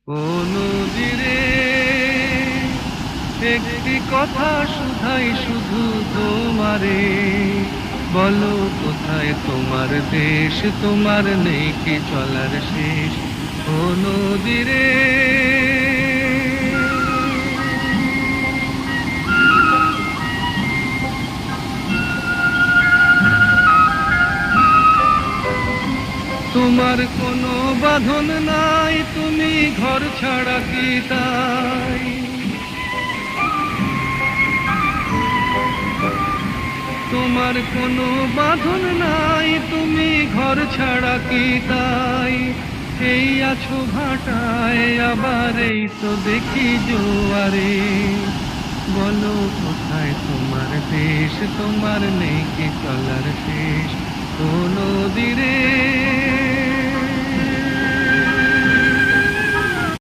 ও নদীরে একটি কথা শুধাই শুধু তোমারে, বলো কোথায় তোমার দেশ, তোমার নেই কি চলার শেষ। ও নদীরে তোমার কোনো বাঁধন নাই, তুমি ঘর ছাড়া কি তাই। তোমার কোনো বাঁধন নাই, তুমি ঘর ছাড়া কি তাই। এই আছো ভাটায়, আবার এই তো দেখি জোয়ারে, বলো কোথায় তোমার দেশ, তোমার নেই কি চলার শেষ। ও নদীরে